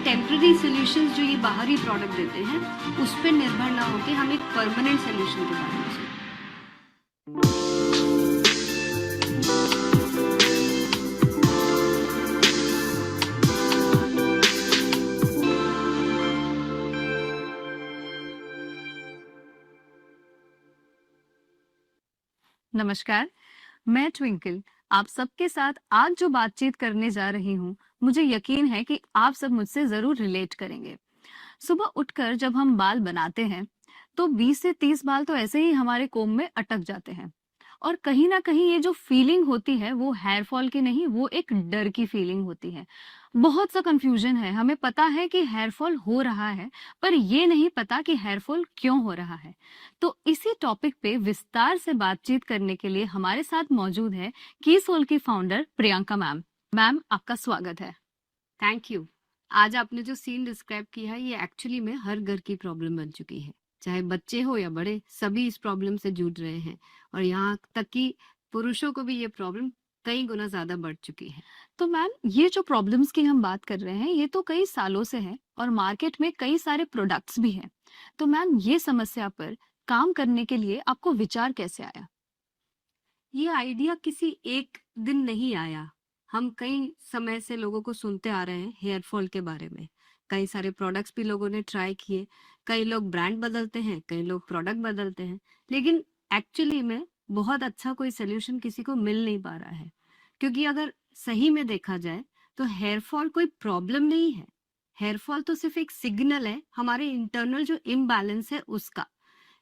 Temporary solutions जो ये बाहरी प्रोडक्ट देते हैं उस पर निर्भर ना होकर हम एक परमानेंट सॉल्यूशन के बारे में सोचें। नमस्कार, मैं ट्विंकल आप सबके साथ आज जो बातचीत करने जा रही हूँ, मुझे यकीन है कि आप सब मुझसे ज़रूर रिलेट करेंगे। सुबह उठकर जब हम बाल बनाते हैं, तो 20 से 30 बाल तो ऐसे ही हमारे कोम में अटक जाते हैं। और कहीं न कहीं ये जो फीलिंग होती है, वो हेयर फॉल की नहीं, वो एक डर की फीलिंग होती है। बहुत सा कन्फ्यूजन है, हमें पता है कि हेयर फॉल हो रहा है, पर ये नहीं पता कि हेयर फॉल क्यों हो रहा है। तो इसी टॉपिक पे विस्तार से बातचीत करने के लिए हमारे साथ मौजूद है कीसोल की फाउंडर प्रियंका मैम। मैम, आपका स्वागत है। Thank you. आज आपने जो सीन डिस्क्राइब किया है ये एक्चुअली में हर घर की प्रॉब्लम बन चुकी है, चाहे बच्चे हो या बड़े, सभी इस प्रॉब्लम से जूझ रहे हैं और यहाँ तक कि पुरुषों को भी ये प्रॉब्लम कई गुना ज्यादा बढ़ चुकी है। तो मैम, ये जो प्रॉब्लम्स की हम बात कर रहे हैं, ये तो कई सालों से है और मार्केट में कई सारे प्रोडक्ट्स भी हैं। तो मैम, ये समस्या पर काम करने के लिए आपको विचार कैसे आया? ये आइडिया किसी एक दिन नहीं आया। हम कई समय से लोगों को सुनते आ रहे हैं हेयर फॉल के बारे में। कई सारे प्रोडक्ट्स भी लोगों ने ट्राई किए। कई लोग ब्रांड बदलते हैं, कई लोग प्रोडक्ट बदलते हैं, लेकिन एक्चुअली में बहुत अच्छा कोई सोल्यूशन किसी को मिल नहीं पा रहा है। क्योंकि अगर सही में देखा जाए तो हेयर फॉल कोई प्रॉब्लम नहीं है। हेयर फॉल तो सिर्फ एक सिग्नल है हमारे इंटरनल जो इम्बैलेंस है उसका।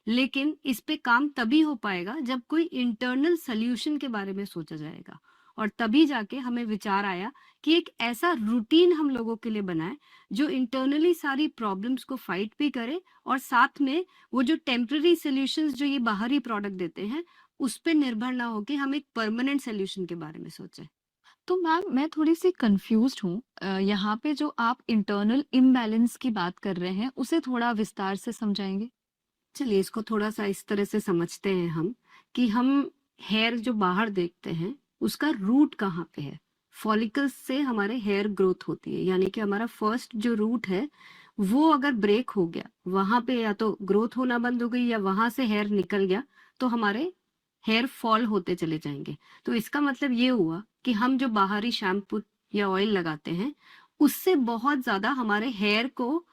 लेकिन इस पे काम तभी हो पाएगा जब कोई इंटरनल सॉल्यूशन के बारे में सोचा जाएगा, और तभी जाके हमें विचार आया कि एक ऐसा रूटीन हम लोगों के लिए बनाए जो इंटरनली सारी प्रॉब्लम्स को फाइट भी करे और साथ में वो जो टेम्पररी सॉल्यूशंस जो ये बाहरी प्रोडक्ट देते हैं उस पे निर्भर ना होके हम एक परमानेंट सॉल्यूशन के बारे में सोचें। तो मैम, मैं थोड़ी-सी कन्फ्यूज़्ड हूँ। यहाँ पे जो आप इंटरनल इम्बैलेंस की बात कर रहे हैं, उसे थोड़ा विस्तार से समझाएँगे? चलिए इसको थोड़ा सा इस तरह से समझते हैं हम कि हम हेयर जो बाहर देखते हैं उसका रूट कहाँ पे है। फॉलिकल्स से हमारे हेयर ग्रोथ होती है, यानी कि हमारा फर्स्ट जो रूट है वो अगर ब्रेक हो गया, वहां पे या तो ग्रोथ होना बंद हो गई या वहां से हेयर निकल गया, तो हमारे हेयर फॉल होते चले जाएंगे। तो इसका मतलब ये हुआ कि हम जो बाहरी शैम्पू या ऑयल लगाते हैं उससे बहुत ज्यादा हमारे हेयर को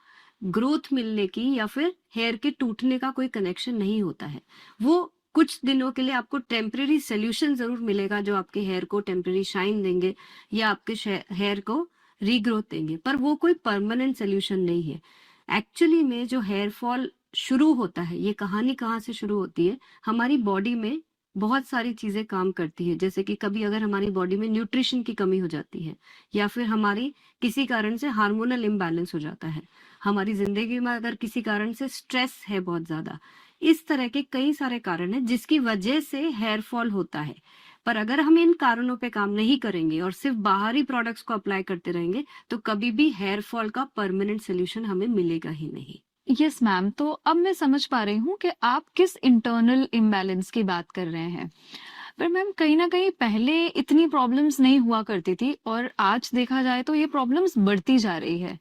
ग्रोथ मिलने की या फिर हेयर के टूटने का कोई कनेक्शन नहीं होता है। वो कुछ दिनों के लिए आपको टेम्परेरी सोल्यूशन जरूर मिलेगा जो आपके हेयर को टेम्परेरी शाइन देंगे या आपके हेयर को रीग्रोथ देंगे, पर वो कोई परमानेंट सोल्यूशन नहीं है। एक्चुअली में जो हेयर फॉल शुरू होता है, ये कहानी कहाँ से शुरू होती है, हमारी बॉडी में बहुत सारी चीजें काम करती है। जैसे कि कभी अगर हमारी बॉडी में न्यूट्रिशन की कमी हो जाती है या फिर हमारी किसी कारण से हार्मोनल इम्बैलेंस हो जाता है, हमारी जिंदगी में अगर किसी कारण से स्ट्रेस है बहुत ज्यादा, इस तरह के कई सारे कारण हैं जिसकी वजह से हेयर फॉल होता है। पर अगर हम इन कारणों पे काम नहीं करेंगे और सिर्फ बाहरी प्रोडक्ट्स को अप्लाई करते रहेंगे तो कभी भी हेयर फॉल का परमानेंट सोल्यूशन हमें मिलेगा ही नहीं। यस मैम, तो अब मैं समझ पा रही हूँ कि आप किस इंटरनल इम्बैलेंस की बात कर रहे हैं। पर मैम, कहीं न कहीं पहले इतनी प्रॉब्लम्स नहीं हुआ करती थी और आज देखा जाए तो ये प्रॉब्लम्स बढ़ती जा रही है।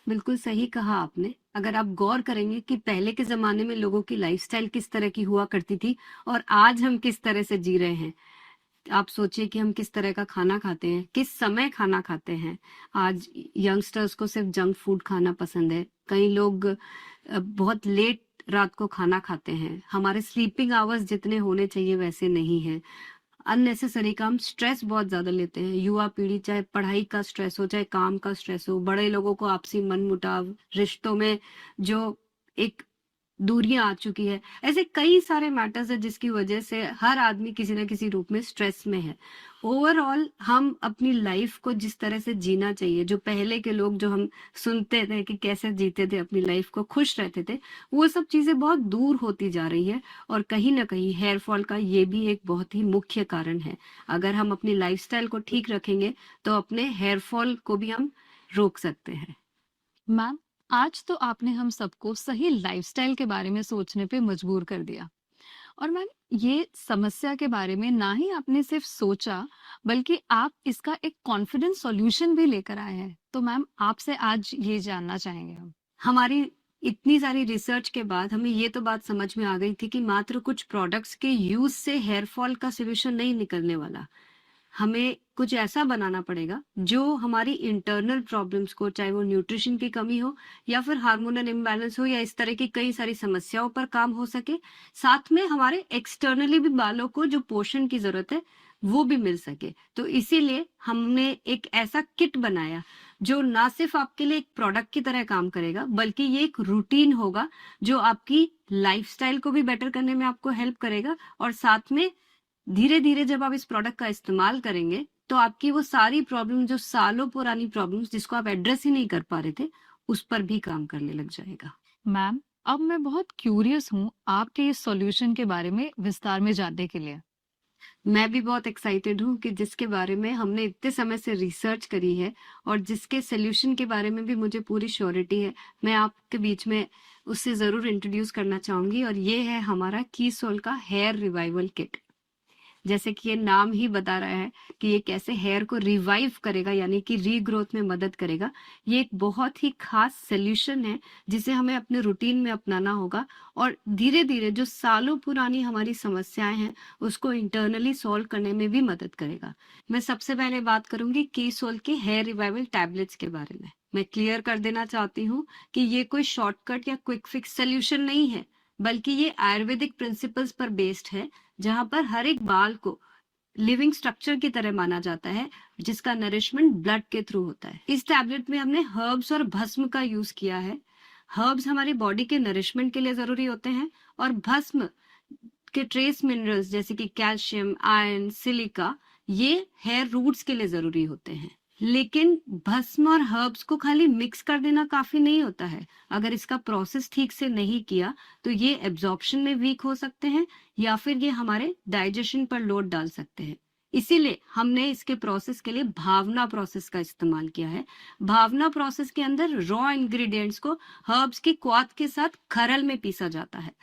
बिल्कुल सही कहा आपने। अगर आप गौर करेंगे कि पहले के जमाने में लोगों की लाइफस्टाइल किस तरह की हुआ करती थी और आज हम किस तरह से जी रहे हैं, आप सोचिए कि हम किस तरह का खाना खाते हैं, किस समय खाना खाते हैं। आज यंगस्टर्स को सिर्फ जंक फूड खाना पसंद है। कई लोग बहुत लेट रात को खाना खाते हैं। हमारे स्लीपिंग आवर्स जितने होने चाहिए वैसे नहीं है। अननेसेसरी काम, स्ट्रेस बहुत ज्यादा लेते हैं युवा पीढ़ी, चाहे पढ़ाई का स्ट्रेस हो चाहे काम का स्ट्रेस हो, बड़े लोगों को आपसी मनमुटाव, रिश्तों में जो एक दूरियां आ चुकी है, ऐसे कई सारे मैटर्स है जिसकी वजह से हर आदमी किसी न किसी रूप में स्ट्रेस में है। ओवरऑल हम अपनी लाइफ को जिस तरह से जीना चाहिए, जो पहले के लोग जो हम सुनते थे कि कैसे जीते थे अपनी लाइफ को, खुश रहते थे, वो सब चीजें बहुत दूर होती जा रही है। और कहीं ना कहीं हेयर फॉल का ये भी एक बहुत ही मुख्य कारण है। अगर हम अपनी लाइफस्टाइल को ठीक रखेंगे तो अपने हेयर फॉल को भी हम रोक सकते हैं। मैम, आज तो आपने हम सबको सही लाइफ़स्टाइल के बारे में सोचने पे मजबूर कर दिया। और मैम ये समस्या के बारे में ना ही आपने सिर्फ सोचा, बल्कि आप इसका एक कॉन्फिडेंस सॉल्यूशन भी लेकर आए हैं। तो मैम आपसे आज ये जानना चाहेंगे हम। हमारी इतनी सारी रिसर्च के बाद हमें ये तो बात समझ में आ गई थी कि मात्र कुछ प्रोडक्ट्स के यूज से हेयर फॉल का सोल्यूशन नहीं निकलने वाला। हमें कुछ ऐसा बनाना पड़ेगा जो हमारी इंटरनल प्रॉब्लम्स को, चाहे वो न्यूट्रिशन की कमी हो या फिर हार्मोनल इम्बैलेंस हो या इस तरह की कई सारी समस्याओं पर काम हो सके, साथ में हमारे एक्सटर्नली भी बालों को जो पोषण की जरूरत है वो भी मिल सके। तो इसीलिए हमने एक ऐसा किट बनाया जो ना सिर्फ आपके लिए एक प्रोडक्ट की तरह काम करेगा, बल्कि ये एक रूटीन होगा जो आपकी लाइफस्टाइल को भी बेटर करने में आपको हेल्प करेगा। और साथ में धीरे धीरे जब आप इस प्रोडक्ट का इस्तेमाल करेंगे तो आपकी वो सारी प्रॉब्लम, जो सालों पुरानी प्रॉब्लम्स जिसको आप एड्रेस ही नहीं कर पा रहे थे, उस पर भी काम करने लग जाएगा। मैम अब मैं बहुत क्यूरियस हूँ आपके इस सॉल्यूशन के बारे में विस्तार में जानने के लिए। मैं भी बहुत एक्साइटेड हूँ कि जिसके बारे में हमने इतने समय से रिसर्च करी है और जिसके सोल्यूशन के बारे में भी मुझे पूरी श्योरिटी है, मैं आपके बीच में उससे जरूर इंट्रोड्यूस करना चाहूंगी। और ये है हमारा कीसोल का हेयर रिवाइवल किट। जैसे कि ये नाम ही बता रहा है कि ये कैसे हेयर को रिवाइव करेगा, यानी कि रीग्रोथ में मदद करेगा। ये एक बहुत ही खास सोल्यूशन है जिसे हमें अपने रूटीन में अपनाना होगा और धीरे धीरे जो सालों पुरानी हमारी समस्याएं हैं उसको इंटरनली सॉल्व करने में भी मदद करेगा। मैं सबसे पहले बात करूंगी कीसोल के हेयर रिवाइवल टैबलेट्स के बारे में। मैं क्लियर कर देना चाहती हूँ कि ये कोई शॉर्टकट या क्विक फिक्स सोल्यूशन नहीं है, बल्कि ये आयुर्वेदिक प्रिंसिपल्स पर बेस्ड है, जहां पर हर एक बाल को लिविंग स्ट्रक्चर की तरह माना जाता है, जिसका नरिशमेंट ब्लड के थ्रू होता है। इस टैबलेट में हमने हर्ब्स और भस्म का यूज किया है। हर्ब्स हमारी बॉडी के नरिशमेंट के लिए जरूरी होते हैं और भस्म के ट्रेस मिनरल्स जैसे कि कैल्शियम, आयरन, सिलिका, ये हेयर रूट्स के लिए जरूरी होते हैं। लेकिन भस्म और हर्ब्स को खाली मिक्स कर देना काफी नहीं होता है। अगर इसका प्रोसेस ठीक से नहीं किया तो ये एब्जॉर्प्शन में वीक हो सकते हैं या फिर ये हमारे डाइजेशन पर लोड डाल सकते हैं। इसीलिए हमने इसके प्रोसेस के लिए भावना प्रोसेस का इस्तेमाल किया है। भावना प्रोसेस के अंदर रॉ इंग्रेडिएंट्स को हर्ब्स की क्वाथ के साथ खरल में पीसा जाता है।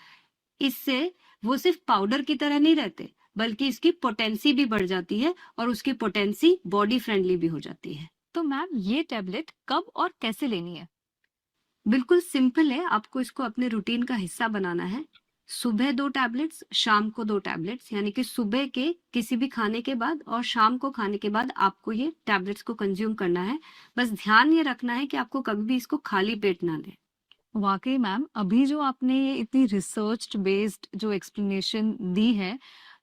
इससे वो सिर्फ पाउडर की तरह नहीं रहते, बल्कि इसकी पोटेंसी भी बढ़ जाती है और उसकी पोटेंसी बॉडी फ्रेंडली भी हो जाती है। तो मैम ये टैबलेट कब और कैसे लेनी है? बिल्कुल सिंपल है, आपको इसको अपने रूटीन का हिस्सा बनाना है। सुबह 2 टैबलेट्स, शाम को 2 टैबलेट्स, यानी कि सुबह के किसी भी खाने के बाद और शाम को खाने के बाद आपको ये टैबलेट्स को कंज्यूम करना है। बस ध्यान ये रखना है कि आपको कभी भी इसको खाली पेट ना लें। वाकई मैम अभी जो आपने ये इतनी रिसर्च बेस्ड जो एक्सप्लेनेशन दी है,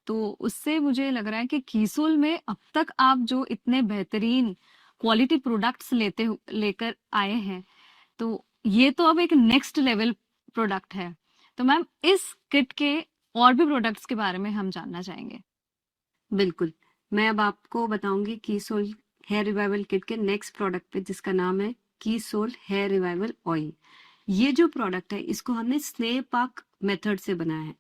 तो उससे मुझे लग रहा है कि कीसोल में अब तक आप जो इतने बेहतरीन क्वालिटी प्रोडक्ट्स लेकर आए हैं, तो ये तो अब एक नेक्स्ट लेवल प्रोडक्ट है। तो मैम इस किट के और भी प्रोडक्ट्स के बारे में हम जानना चाहेंगे। बिल्कुल, मैं अब आपको बताऊंगी कीसोल हेयर रिवाइवल किट के नेक्स्ट प्रोडक्ट पे, जिसका नाम है कीसोल हेयर रिवाइवल ऑयल। ये जो प्रोडक्ट है इसको हमने स्नेह पाक मेथड से बनाया है।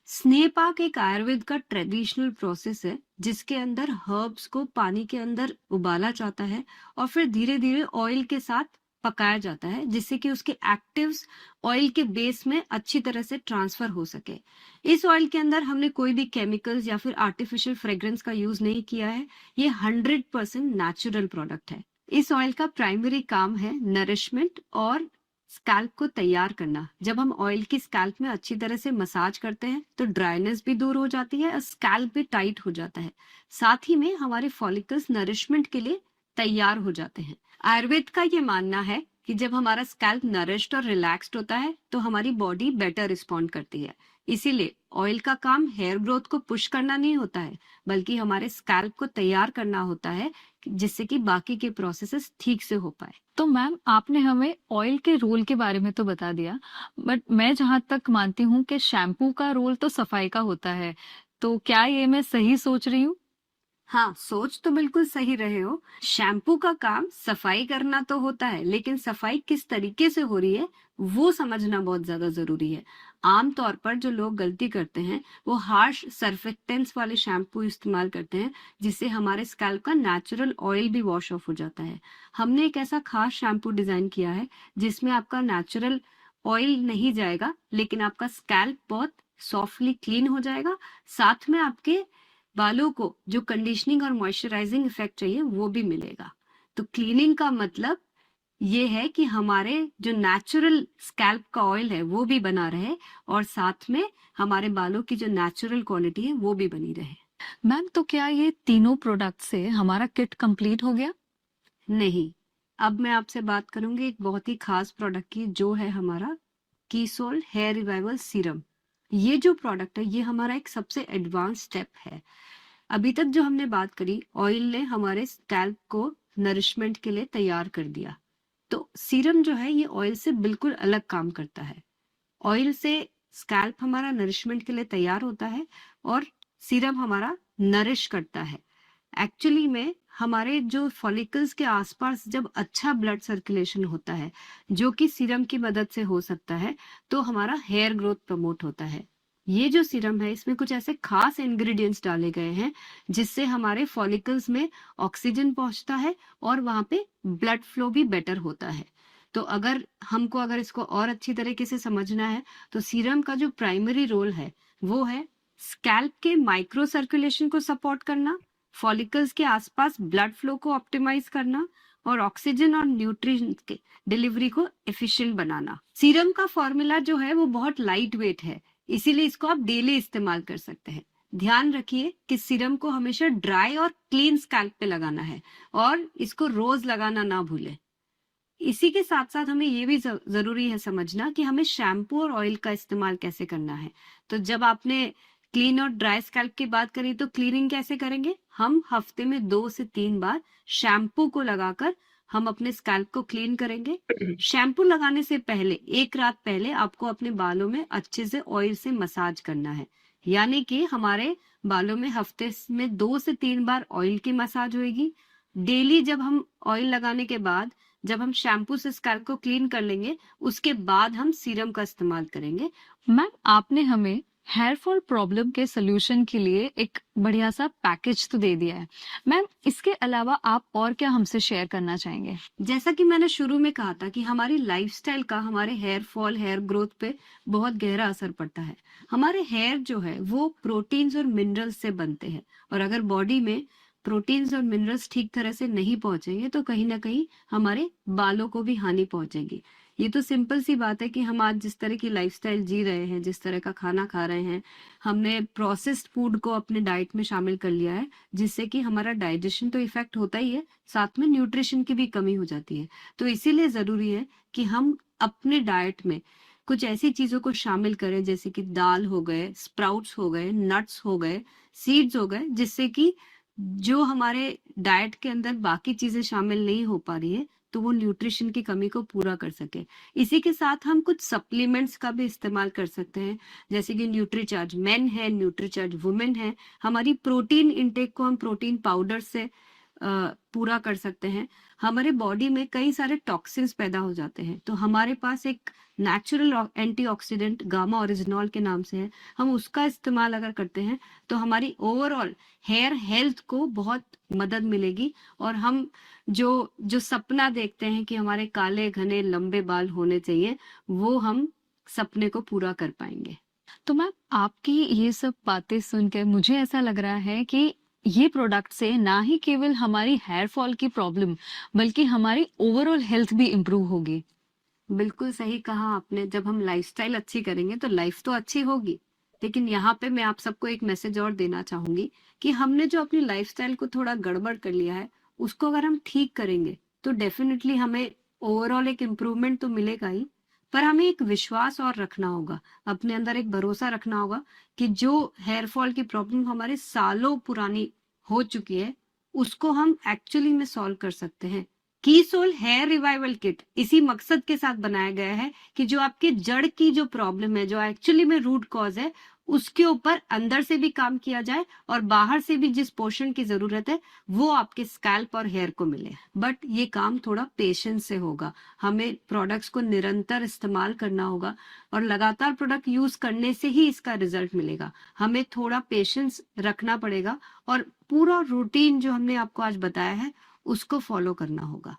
स्नेह पाक एक आयुर्वेद का ट्रेडिशनल प्रोसेस है जिसके अंदर हर्ब्स को पानी के अंदर उबाला जाता है और फिर धीरे धीरे ऑयल के साथ पकाया जाता है, जिससे कि उसके एक्टिव्स ऑयल के बेस में अच्छी तरह से ट्रांसफर हो सके। इस ऑयल के अंदर हमने कोई भी केमिकल्स या फिर आर्टिफिशियल फ्रेग्रेंस का यूज नहीं किया है। ये 100% नेचुरल प्रोडक्ट है। इस ऑयल का प्राइमरी काम है नरिशमेंट और स्कैल्प को तैयार करना। जब हम ऑयल की स्कैल्प में अच्छी तरह से मसाज करते हैं तो ड्राइनेस भी दूर हो जाती है और स्कैल्प भी टाइट हो जाता है। साथ ही में हमारे फॉलिकल्स नरिशमेंट के लिए तैयार हो जाते हैं। आयुर्वेद का ये मानना है कि जब हमारा स्कैल्प नरिश्ड और रिलैक्स्ड होता है तो हमारी बॉडी बेटर रिस्पॉन्ड करती है। इसीलिए ऑयल का काम हेयर ग्रोथ को पुश करना नहीं होता है, बल्कि हमारे स्कैल्प को तैयार करना होता है, जिससे कि बाकी के प्रोसेसेस ठीक से हो पाए। तो मैम आपने हमें ऑयल के रोल के बारे में तो बता दिया, बट मैं जहां तक मानती हूँ कि शैम्पू का रोल तो सफाई का होता है, तो क्या ये मैं सही सोच रही हूँ? हाँ, सोच तो बिल्कुल सही रहे हो। शैम्पू का काम सफाई करना तो होता है, लेकिन सफाई किस तरीके से हो रही है वो समझना बहुत ज्यादा जरूरी है। आमतौर पर जो लोग गलती करते हैं वो हार्श सर्फेक्टेंट्स वाले शैम्पू इस्तेमाल करते हैं, जिससे हमारे स्कैल्प का नेचुरल ऑयल भी वॉश ऑफ हो जाता है। हमने एक ऐसा खास शैम्पू डिजाइन किया है जिसमें आपका नेचुरल ऑयल नहीं जाएगा, लेकिन आपका स्कैल्प बहुत सॉफ्टली क्लीन हो जाएगा, साथ में आपके बालों को जो कंडीशनिंग और मॉइस्चराइजिंग इफेक्ट चाहिए वो भी मिलेगा। तो क्लीनिंग का मतलब ये है कि हमारे जो नेचुरल स्कैल्प का ऑयल है वो भी बना रहे और साथ में हमारे बालों की जो नेचुरल क्वालिटी है वो भी बनी रहे। मैम, तो क्या ये तीनों प्रोडक्ट से हमारा किट कंप्लीट हो गया? नहीं, अब मैं आपसे बात करूंगी एक बहुत ही खास प्रोडक्ट की, जो है हमारा कीसोल हेयर रिवाइवल सीरम। ये जो प्रोडक्ट है ये हमारा एक सबसे एडवांस स्टेप है। अभी तक जो हमने बात करी, ऑयल ने हमारे स्कैल्प को नरिशमेंट के लिए तैयार कर दिया। तो सीरम जो है ये ऑयल से बिल्कुल अलग काम करता है। ऑयल से स्कैल्प हमारा नरिशमेंट के लिए तैयार होता है और सीरम हमारा नरिश करता है। एक्चुअली में हमारे जो फॉलिकल्स के आसपास जब अच्छा ब्लड सर्कुलेशन होता है, जो कि सीरम की मदद से हो सकता है, तो हमारा हेयर ग्रोथ प्रमोट होता है। ये जो सीरम है इसमें कुछ ऐसे खास इंग्रेडिएंट्स डाले गए हैं जिससे हमारे फॉलिकल्स में ऑक्सीजन पहुंचता है और वहां पे ब्लड फ्लो भी बेटर होता है। तो अगर इसको और अच्छी तरीके से समझना है, तो सीरम का जो प्राइमरी रोल है वो है स्कैल्प के माइक्रो सर्कुलेशन को सपोर्ट करना, फॉलिकल्स के आसपास ब्लड फ्लो को ऑप्टिमाइज करना और ऑक्सीजन और न्यूट्रिएंट्स के डिलीवरी को एफिशिएंट बनाना। सीरम का फॉर्मूला जो है वो बहुत लाइट वेट है, इसीलिए इसको आप डेली इस्तेमाल कर सकते हैं। ध्यान रखिए कि सीरम को हमेशा ड्राई और क्लीन स्कैल्प पे लगाना है और इसको रोज लगाना ना भूलें। इसी के साथ साथ हमें ये भी जरूरी है समझना कि हमें शैम्पू और ऑयल का इस्तेमाल कैसे करना है। तो जब आपने क्लीन और ड्राई स्कैल्प की बात करी, तो क्लीनिंग कैसे करेंगे? हम हफ्ते में 2 से 3 बार शैम्पू को लगाकर हम अपने स्कैल्प को क्लीन करेंगे। शैम्पू लगाने से पहले 1 रात पहले आपको अपने बालों में अच्छे से ऑयल से मसाज करना है। यानी कि हमारे बालों में हफ्ते में 2 से 3 बार ऑयल की मसाज होगी। डेली जब हम ऑयल लगाने के बाद जब हम शैम्पू से स्कैल्प को क्लीन कर लेंगे, उसके बाद हम सीरम का इस्तेमाल करेंगे। मैम, आपने हमें हेयर फॉल प्रॉब्लम के सोल्यूशन के लिए एक बढ़िया सा पैकेज तो दे दिया है। मैम, इसके अलावा आप और क्या हमसे शेयर करना चाहेंगे? जैसा कि मैंने शुरू में कहा था कि हमारी लाइफस्टाइल का हमारे हेयर फॉल, हेयर ग्रोथ पे बहुत गहरा असर पड़ता है। हमारे हेयर जो है वो प्रोटीन्स और मिनरल्स से बनते हैं और अगर बॉडी में प्रोटीन्स और मिनरल्स ठीक तरह से नहीं पहुंचेंगे तो कहीं ना कहीं हमारे बालों को भी हानि पहुंचेगी। ये तो सिंपल सी बात है कि हम आज जिस तरह की लाइफस्टाइल जी रहे हैं, जिस तरह का खाना खा रहे हैं, हमने प्रोसेस्ड फूड को अपने डाइट में शामिल कर लिया है, जिससे कि हमारा डाइजेशन तो इफेक्ट होता ही है, साथ में न्यूट्रिशन की भी कमी हो जाती है। तो इसीलिए जरूरी है कि हम अपने डाइट में कुछ ऐसी चीजों को शामिल करें जैसे कि दाल हो गए, स्प्राउट्स हो गए, नट्स हो गए, सीड्स हो गए, जिससे कि जो हमारे डाइट के अंदर बाकी चीजें शामिल नहीं हो पा रही है तो वो न्यूट्रिशन की कमी को पूरा कर सके। इसी के साथ हम कुछ सप्लीमेंट्स का भी इस्तेमाल कर सकते हैं, जैसे कि न्यूट्रीचार्ज मेन है, न्यूट्रीचार्ज वुमेन है। हमारी प्रोटीन इंटेक को हम प्रोटीन पाउडर से पूरा कर सकते हैं। हमारे बॉडी में कई सारे टॉक्सिन्स पैदा हो जाते हैं, तो हमारे पास एक नेचुरल एंटीऑक्सीडेंट गामा ओरिजिनॉल के नाम से है, हम उसका इस्तेमाल अगर करते हैं तो हमारी ओवरऑल हेयर हेल्थ को बहुत मदद मिलेगी और हम जो जो सपना देखते हैं कि हमारे काले घने लंबे बाल होने चाहिए, वो हम सपने को पूरा कर पाएंगे। तो मैम, आपकी ये सब बातें सुनकर मुझे ऐसा लग रहा है कि ये प्रोडक्ट से ना ही केवल हमारी हेयर फॉल की प्रॉब्लम बल्कि हमारी ओवरऑल हेल्थ भी इम्प्रूव होगी। बिल्कुल सही कहा आपने। जब हम लाइफस्टाइल अच्छी करेंगे तो लाइफ तो अच्छी होगी, लेकिन यहाँ पे मैं आप सबको एक मैसेज और देना चाहूंगी कि हमने जो अपनी लाइफस्टाइल को थोड़ा गड़बड़ कर लिया है, उसको अगर हम ठीक करेंगे तो डेफिनेटली हमें ओवरऑल एक इम्प्रूवमेंट तो मिलेगा ही, पर हमें एक विश्वास और रखना होगा, अपने अंदर एक भरोसा रखना होगा कि जो हेयर फॉल की प्रॉब्लम हमारे सालों पुरानी हो चुकी है उसको हम एक्चुअली में सॉल्व कर सकते हैं। कीसोल हेयर रिवाइवल किट इसी मकसद के साथ बनाया गया है कि जो आपके जड़ की जो प्रॉब्लम है, जो एक्चुअली में रूट कॉज है, उसके ऊपर अंदर से भी काम किया जाए और बाहर से भी जिस पोषण की जरूरत है वो आपके स्कैल्प और हेयर को मिले। बट ये काम थोड़ा पेशेंस से होगा, हमें प्रोडक्ट्स को निरंतर इस्तेमाल करना होगा और लगातार प्रोडक्ट यूज करने से ही इसका रिजल्ट मिलेगा। हमें थोड़ा पेशेंस रखना पड़ेगा और पूरा रूटीन जो हमने आपको आज बताया है उसको फॉलो करना होगा।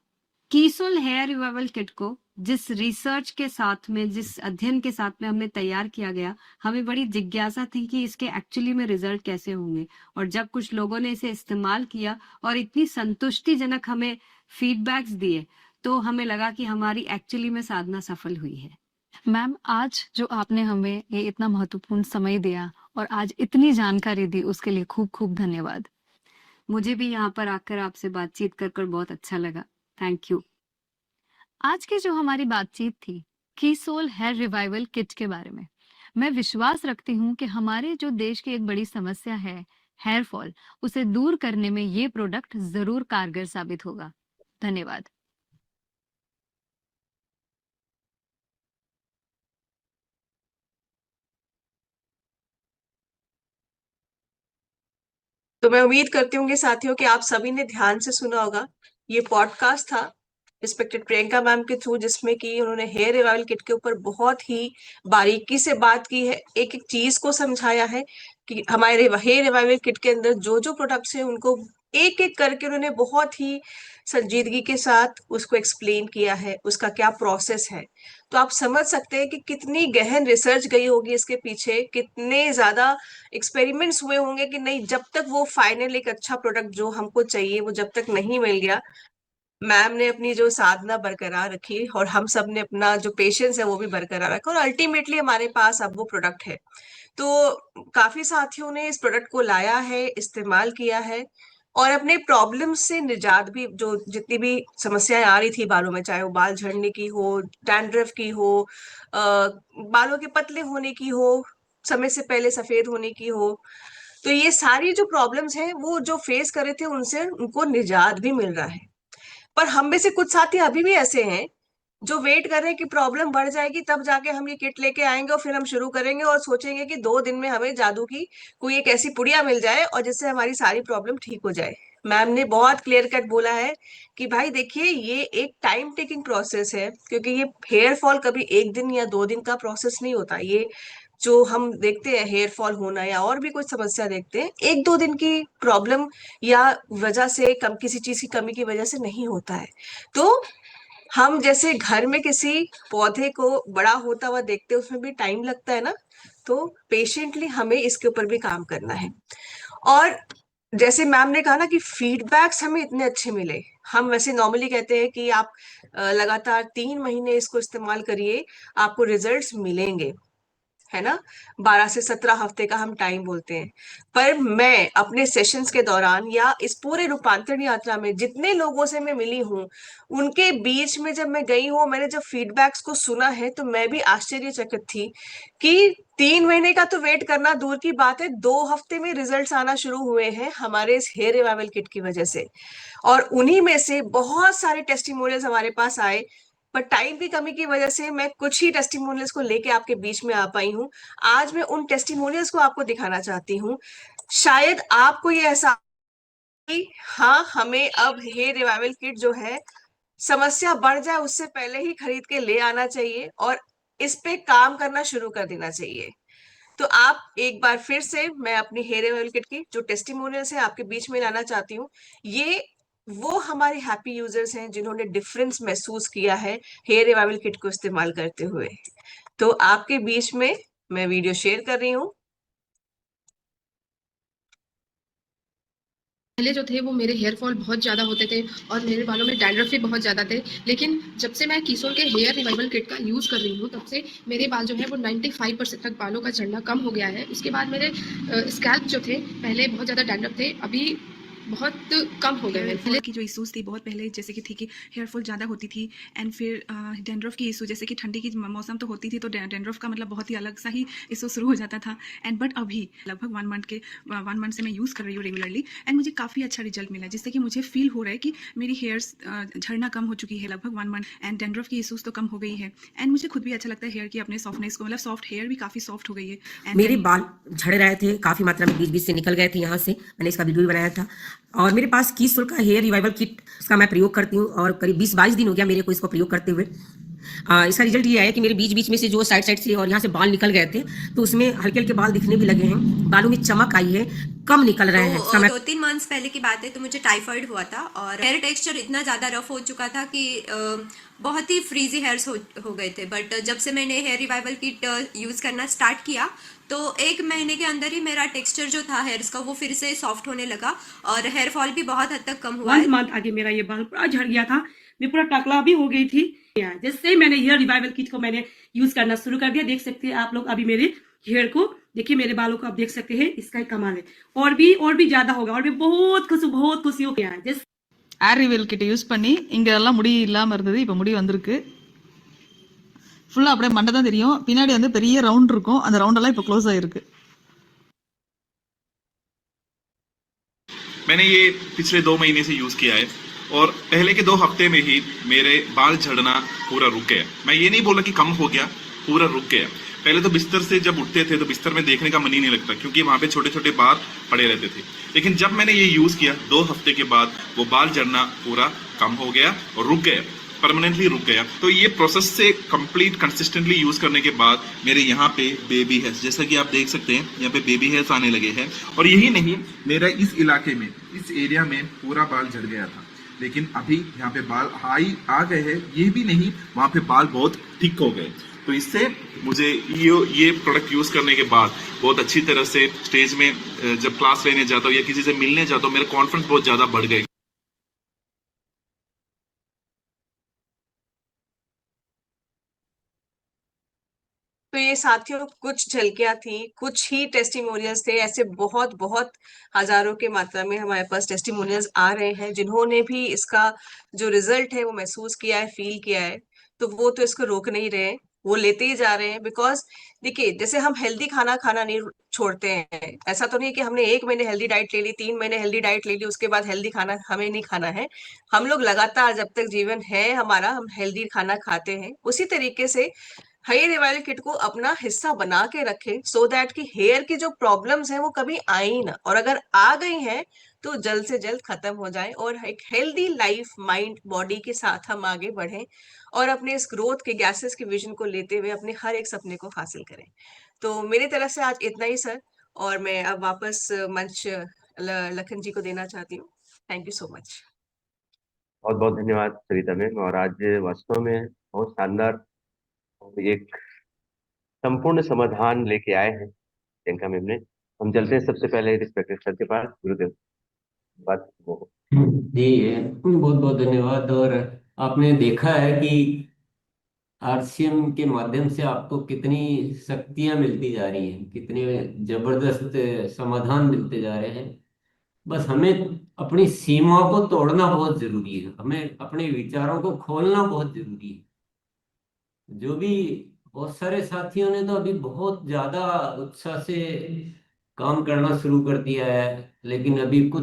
कीसोल हेयर रिवाइवल किट को जिस रिसर्च के साथ में, जिस अध्ययन के साथ में हमने तैयार किया गया, हमें बड़ी जिज्ञासा थी कि इसके एक्चुअली में रिजल्ट कैसे होंगे। और जब कुछ लोगों ने इसे इस्तेमाल किया और इतनी संतुष्टिजनक हमें फीडबैक्स दिए, तो हमें लगा कि हमारी एक्चुअली में साधना सफल हुई है। मैम, आज जो आपने हमें ये इतना महत्वपूर्ण समय दिया और आज इतनी जानकारी दी, उसके लिए खूब खूब धन्यवाद। मुझे भी यहाँ पर आकर आपसे बातचीत कर बहुत अच्छा लगा। Thank you. आज की जो हमारी बातचीत थी कीसोल हेयर रिवाइवल किट के बारे में। मैं विश्वास रखती हूँ कि हमारे जो देश की एक बड़ी समस्या है हेयर फॉल, उसे दूर करने में ये प्रोडक्ट जरूर कारगर साबित होगा। धन्यवाद। तो मैं उम्मीद करती हूँ कि साथियों कि आप सभी ने ध्यान से सुना होगा। ये पॉडकास्ट था रिस्पेक्टेड प्रियंका मैम के थ्रू, जिसमें कि उन्होंने हेयर रिवाइवल किट के ऊपर बहुत ही बारीकी से बात की है, एक एक चीज को समझाया है कि हमारे हेयर रिवाइवल किट के अंदर जो जो प्रोडक्ट्स हैं उनको एक एक करके उन्होंने बहुत ही संजीदगी के साथ उसको एक्सप्लेन किया है, उसका क्या प्रोसेस है। तो आप समझ सकते हैं कि कितनी गहन रिसर्च गई होगी इसके पीछे, कितने ज्यादा एक्सपेरिमेंट्स हुए होंगे कि नहीं, जब तक वो फाइनल एक अच्छा प्रोडक्ट जो हमको चाहिए वो जब तक नहीं मिल गया, मैम ने अपनी जो साधना बरकरार रखी और हम सब ने अपना जो पेशेंस है वो भी बरकरार रखा और अल्टीमेटली हमारे पास अब वो प्रोडक्ट है। तो काफी साथियों ने इस प्रोडक्ट को लाया है, इस्तेमाल किया है और अपने प्रॉब्लम से निजात भी, जो जितनी भी समस्याएं आ रही थी बालों में, चाहे वो बाल झड़ने की हो, डैंड्रफ की हो, बालों के पतले होने की हो, समय से पहले सफेद होने की हो, तो ये सारी जो प्रॉब्लम्स हैं वो जो फेस कर रहे थे उनसे उनको निजात भी मिल रहा है। पर हम में से कुछ साथी अभी भी ऐसे हैं जो वेट कर रहे हैं कि प्रॉब्लम बढ़ जाएगी तब जाके हम ये किट लेके आएंगे और फिर हम शुरू करेंगे और सोचेंगे कि 2 दिन में हमें जादू की कोई एक ऐसी पुड़िया मिल जाए और जिससे हमारी सारी प्रॉब्लम ठीक हो जाए। मैम ने बहुत क्लियर कट बोला है कि भाई देखिए, ये एक टाइम टेकिंग प्रोसेस है, क्योंकि ये हेयर फॉल कभी 1 दिन या 2 दिन का प्रोसेस नहीं होता। ये जो हम देखते हैं हेयर फॉल होना या और भी कुछ समस्या देखते हैं, 1-2 दिन की प्रॉब्लम या वजह से, कम किसी चीज की कमी की वजह से नहीं होता है। तो हम जैसे घर में किसी पौधे को बड़ा होता हुआ देखते हैं, उसमें भी टाइम लगता है ना, तो पेशेंटली हमें इसके ऊपर भी काम करना है। और जैसे मैम ने कहा ना कि फीडबैक्स हमें इतने अच्छे मिले, हम वैसे नॉर्मली कहते हैं कि आप लगातार 3 महीने इसको इस्तेमाल करिए, आपको रिजल्ट्स मिलेंगे, है ना। 12 से 17 हफ्ते का हम टाइम बोलते हैं। पर मैं अपने सेशंस के दौरान या इस पूरे रूपांतरण यात्रा में जितने लोगों से मैं मिली हूँ, उनके बीच में जब मैं गई हूँ, मैंने जब फीडबैक्स को सुना है, तो मैं भी आश्चर्यचकित थी कि 3 महीने का तो वेट करना दूर की बात है, 2 हफ्ते में रिजल्ट्स आना शुरू हुए हैं हमारे इस हेयर रिवाइवल किट की वजह से। और उन्हीं में से बहुत सारे टेस्टिमोनियल्स हमारे पास आए, पर टाइम की कमी की वजह से मैं कुछ ही टेस्टिमोनियल्स को लेके आपके बीच में आ पाई हूँ। आज मैं उन टेस्टिमोनियल्स को आपको दिखाना चाहती हूँ। शायद आपको ये एहसास कि हाँ, हमें अब हेयर रिवाइवल किट जो है, समस्या बढ़ जाए उससे पहले ही खरीद के ले आना चाहिए और इस पे काम करना शुरू कर देना चाहिए। तो आप एक बार फिर से, मैं अपनी हेयर रिवाइवल किट की जो टेस्टिमोनियल्स है आपके बीच में लाना चाहती हूँ। ये वो हमारे हैप्पी यूजर्स हैं जिन्होंने डिफरेंस महसूस किया है हेयर रिवाइवल किट को इस्तेमाल करते हुए। तो आपके बीच में मैं वीडियो शेयर कर रही हूँ। पहले जो थे वो मेरे हेयर फॉल बहुत ज़्यादा होते थे और मेरे बालों में डैंड्रफ भी बहुत ज़्यादा थे, लेकिन जब से मैं कीसोल के हेयर रिवाइवल किट का यूज़ कर रही हूँ, तब से मेरे बाल जो है वो 95% तक बालों का झड़ना कम हो गया है। उसके बाद मेरे स्कैल्प जो थे, पहले बहुत ज़्यादा डैंड्रफ थे, अभी बहुत कम हो गए हैं। हेयर की जो इश्यूज थी बहुत पहले, जैसे कि थी कि हेयर फॉल ज़्यादा होती थी, एंड फिर डैंड्रफ की इशू, जैसे कि ठंडी की मौसम तो होती थी तो डैंड्रफ का मतलब बहुत ही अलग सा ही इशू शुरू हो जाता था। एंड बट अभी लगभग 1 मंथ से मैं यूज़ कर रही हूँ रेगुलरली, एंड मुझे काफ़ी अच्छा रिजल्ट मिला, जिससे कि मुझे फील हो रहा है कि मेरी हेयर्स झड़ना कम हो चुकी है लगभग 1 मंथ, एंड डैंड्रफ की इशूज़ तो कम हो गई है। एंड मुझे खुद भी अच्छा लगता है हेयर की अपने सॉफ्टनेस को, मतलब सॉफ्ट हेयर भी काफ़ी सॉफ्ट हो गई है। मेरे बाल झड़ रहे थे, काफी मात्रा में बीच बीच से निकल गए थे यहाँ से, मैंने इसका वीडियो भी बनाया था। और मेरे पास कीसोल का हेयर रिवाइवल किट, उसका मैं प्रयोग करती हूँ और करीब 20-22 दिन हो गया मेरे को इसको प्रयोग करते हुए। इसका रिजल्ट ये आया कि मेरे बीच बीच में से जो साइड साइड से और यहाँ से बाल निकल गए थे, तो उसमें हल्के हल्के बाल दिखने भी लगे हैं, बालों में चमक आई है, कम निकल रहे हैं समय। 2-3 मंथ्स पहले की बात है, तो मुझे टाइफाइड हुआ था और हेयर टेक्सचर इतना ज़्यादा रफ हो चुका था कि बहुत ही फ्रीजी हेयर्स हो गए थे। बट जब से मैंने हेयर रिवाइवल किट यूज़ करना स्टार्ट किया तो 1 महीने के अंदर ही मेरा टेक्सचर जो था हेयर्स का वो फिर से सॉफ्ट होने लगा और हेयर फॉल भी बहुत हद तक कम हुआ है। 1 मंथ आगे मेरा ये बाल पूरा झड़ गया था, मैं पूरा टकला भी हो गई थी। जैसे ही मैंने हेयर रिवाइवल किट को मैंने यूज करना शुरू कर दिया, देख सकते हैं आप लोग अभी मेरे हेयर को, देखिए मेरे बालों को आप देख सकते हैं, इसका ही कमाल है। और भी ज्यादा होगा, और भी बहुत खुशी हो गया है। जैसे ஏர் ரிவெல் கிட்ட யூஸ் பண்ணி இங்கே எல்லாம் முடி இல்லாமல் இருந்தது, இப்போ முடி வந்திருக்கு. ஃபுல்லாக அப்படியே மண்டை தான் தெரியும், பின்னாடி வந்து பெரிய ரவுண்ட் இருக்கும், அந்த ரவுண்டெல்லாம் இப்போ க்ளோஸ் ஆகிருக்கு. मैंने ये पिछले 2 महीने से यूज किया है और पहले के 2 हफ्ते में ही मेरे बाल झड़ना पूरा रुक गया। मैं ये नहीं बोला कि कम हो गया, पूरा रुक गया। पहले तो बिस्तर से जब उठते थे तो बिस्तर में देखने का मन ही नहीं लगता, क्योंकि वहां पे छोटे छोटे बाल पड़े रहते थे। लेकिन जब मैंने ये यूज किया 2 हफ्ते के बाद वो बाल झड़ना पूरा कम हो गया और रुक गया, परमानेंटली रुक गया। तो ये प्रोसेस से कंप्लीट कंसिस्टेंटली यूज करने के बाद मेरे यहाँ पे बेबी हेयर्स, जैसा कि आप देख सकते हैं यहाँ पे बेबी हेयर्स आने लगे हैं। और यही नहीं, मेरा इस इलाके में, इस एरिया में पूरा बाल झड़ गया था, लेकिन अभी यहाँ पे बाल हाई आ गए हैं। ये भी नहीं, वहां पे बाल बहुत थिक हो गए। तो इससे मुझे ये प्रोडक्ट यूज करने के बाद बहुत अच्छी तरह से स्टेज में जब क्लास लेने जाता हूँ या किसी से मिलने जाता हूँ, मेरा कॉन्फिडेंस बहुत ज्यादा बढ़ गया। तो ये साथियों कुछ झलकियां थी, कुछ ही टेस्टिमोनियल्स थे। ऐसे बहुत बहुत हजारों के मात्रा में हमारे पास टेस्टिमोनियल्स आ रहे हैं, जिन्होंने भी इसका जो रिजल्ट है वो महसूस किया है, फील किया है। तो वो तो इसको रोक नहीं रहे हैं, वो लेते ही जा रहे हैं। बिकॉज देखिए, जैसे हम हेल्दी खाना खाना नहीं छोड़ते हैं, ऐसा तो नहीं है कि हमने 1 महीने हेल्दी डाइट ले ली, 3 महीने हेल्दी डाइट ले ली, उसके बाद हेल्दी खाना हमें नहीं खाना है। हम लोग लगातार जब तक जीवन है हमारा, हम हेल्दी खाना खाते हैं। उसी तरीके से हेयर रिवाइवल किट को अपना हिस्सा बना के रखें, सो दैट कि हेयर की जो प्रॉब्लम्स हैं वो कभी आए ही ना, और अगर आ गई हैं तो जल्द से जल्द खत्म हो जाए और एक हेल्दी लाइफ, माइंड, बॉडी के साथ हम आगे बढ़ें और अपने इस ग्रोथ के गैसेस के विजन को लेते हुए अपने हर एक सपने को हासिल करें। तो मेरी तरफ से आज इतना ही सर, और मैं अब वापस मंच लखन जी को देना चाहती हूँ। Thank you so much. बहुत बहुत धन्यवाद सरिता मैम। और आज वास्तव में बहुत शानदार एक संपूर्ण समाधान लेके आए हैं प्रियंका मैम ने। हम चलते हैं सबसे पहले रिस्पेक्टेड सर के पास। गुरुदेव, बात वो। जी, बहुत बहुत धन्यवाद। और आपने देखा है कि आरसीएम के माध्यम से आपको कितनी शक्तियां मिलती जा रही हैं, कितने जबरदस्त समाधान मिलते जा रहे हैं। बस हमें अपनी सीमाओं को तोड़ना बहुत जरूरी है, हमें अपने विचारों को खोलना बहुत जरूरी है। जो भी बहुत सारे साथियों ने तो अभी बहुत ज्यादा उत्साह से काम करना शुरू कर दिया है, लेकिन अभी कुछ